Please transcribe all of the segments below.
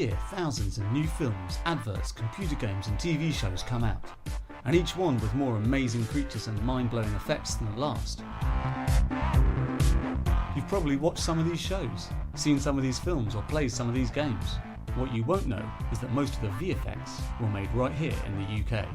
year, thousands of new films, adverts, computer games and TV shows come out, and each one with more amazing creatures and mind-blowing effects than the last. You've probably watched some of these shows, seen some of these films or played some of these games. What you won't know is that most of the VFX were made right here in the UK.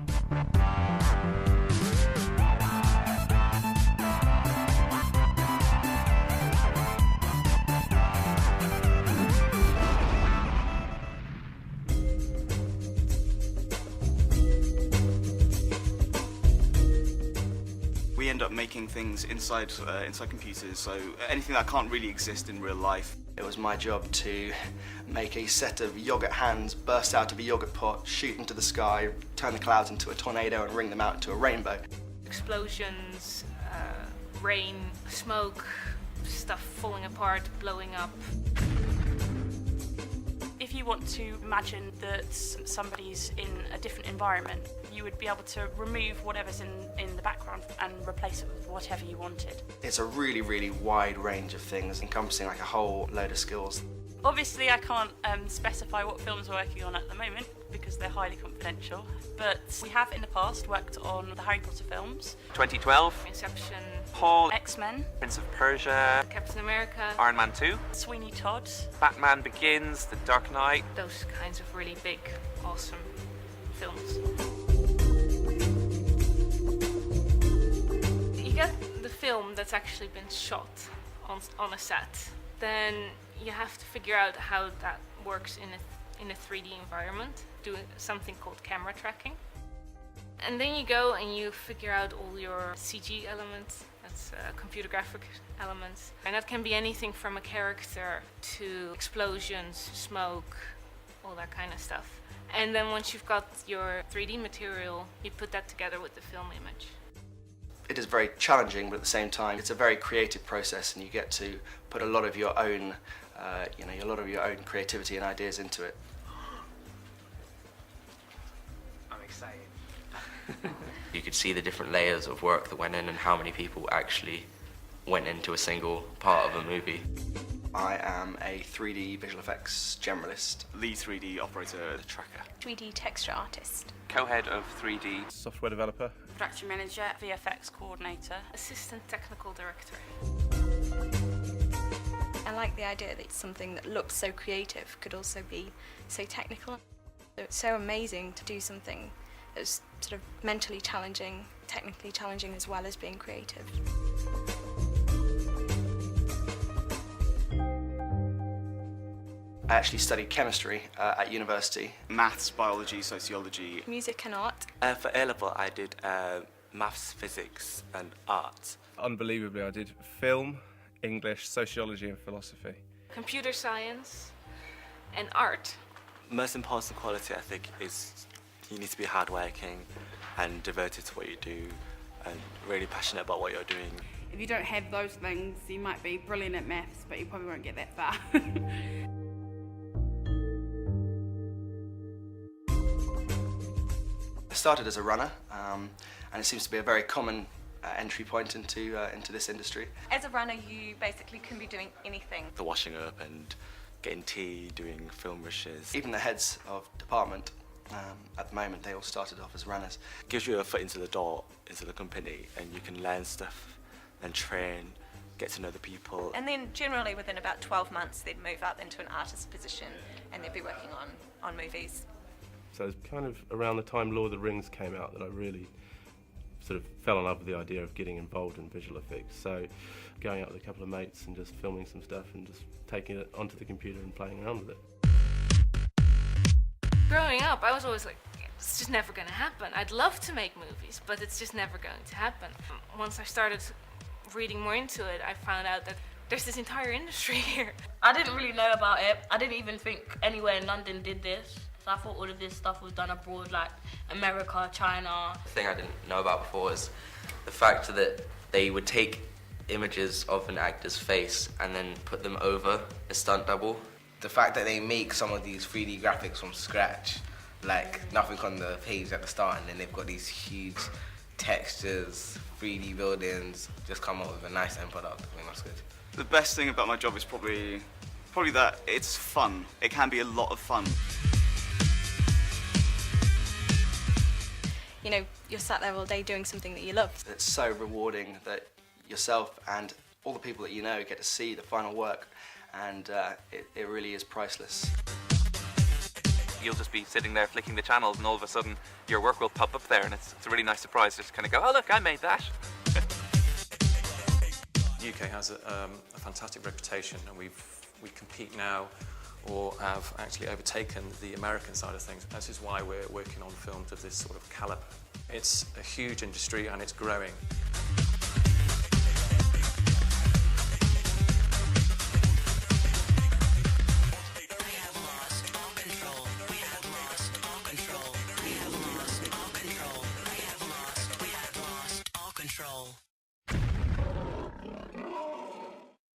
We end up making things inside computers, so anything that can't really exist in real life. It was my job to make a set of yogurt hands burst out of a yogurt pot, shoot into the sky, turn the clouds into a tornado and ring them out into a rainbow. Explosions, rain, smoke, stuff falling apart, blowing up. If you want to imagine that somebody's in a different environment, you would be able to remove whatever's in the background and replace it with whatever you wanted. It's a really, really wide range of things, encompassing like a whole load of skills. Obviously, I can't specify what films we're working on at the moment because they're highly confidential, but we have in the past worked on the Harry Potter films. 2012, Inception, Paul, X-Men, Prince of Persia, Captain America, Iron Man 2, Sweeney Todd, Batman Begins, The Dark Knight. those kinds of really big, awesome films. You get the film that's actually been shot on a set, then you have to figure out how that works in a 3D environment, doing something called camera tracking. And then you go and you figure out all your CG elements, that's computer graphic elements. And that can be anything from a character to explosions, smoke, all that kind of stuff. And then once you've got your 3D material, you put that together with the film image. It is very challenging, but at the same time, it's a very creative process, and you get to put a lot of your own, a lot of your own creativity and ideas into it. I'm excited. You could see the different layers of work that went in and how many people actually went into a single part of a movie. I am a 3D visual effects generalist. Lead 3D operator, the tracker. 3D texture artist. Co-head of 3D. Software developer. production manager, VFX coordinator, Assistant technical director. I like the idea that something that looks so creative could also be so technical. It's so amazing to do something that's sort of mentally challenging, technically challenging as well as being creative. I actually studied chemistry at university. Maths, biology, sociology. Music and art. For A-level I did maths, physics and art. Unbelievably, I did film, English, sociology and philosophy. Computer science and art. Most important quality I think is you need to be hardworking and devoted to what you do and really passionate about what you're doing. If you don't have those things, you might be brilliant at maths, but you probably won't get that far. I started as a runner, and it seems to be a very common entry point into this industry. As a runner, you basically can be doing anything. The washing up and getting tea, doing film rushes. Even the heads of department, at the moment, they all started off as runners. It gives you a foot into the door, into the company, and you can learn stuff and train, get to know the people. And then generally within about 12 months, they'd move up into an artist position and they'd be working on movies. So it's kind of around the time Lord of the Rings came out that I really sort of fell in love with the idea of getting involved in visual effects. So going out with a couple of mates and just filming some stuff and just taking it onto the computer and playing around with it. Growing up, I was always like, it's just never going to happen. I'd love to make movies, but it's just never going to happen. Once I started reading more into it, I found out that there's this entire industry here. I didn't really know about it. I didn't even think anywhere in London did this. So I thought all of this stuff was done abroad, like America, China. The thing I didn't know about before is the fact that they would take images of an actor's face and then put them over a stunt double. The fact that they make some of these 3D graphics from scratch, like nothing on the page at the start, and then they've got these huge textures, 3D buildings, just come up with a nice end product. I think that's good. The best thing about my job is probably Probably that it's fun. It can be a lot of fun. You know, you're sat there all day doing something that you love. It's so rewarding that yourself and all the people that you know get to see the final work, and it really is priceless. You'll just be sitting there flicking the channels and all of a sudden your work will pop up there, and it's a really nice surprise just to kind of go, oh look, I made that. The UK has a fantastic reputation, and we compete now or have actually overtaken the American side of things. This is why we're working on films of this sort of calibre. It's a huge industry and it's growing. Control.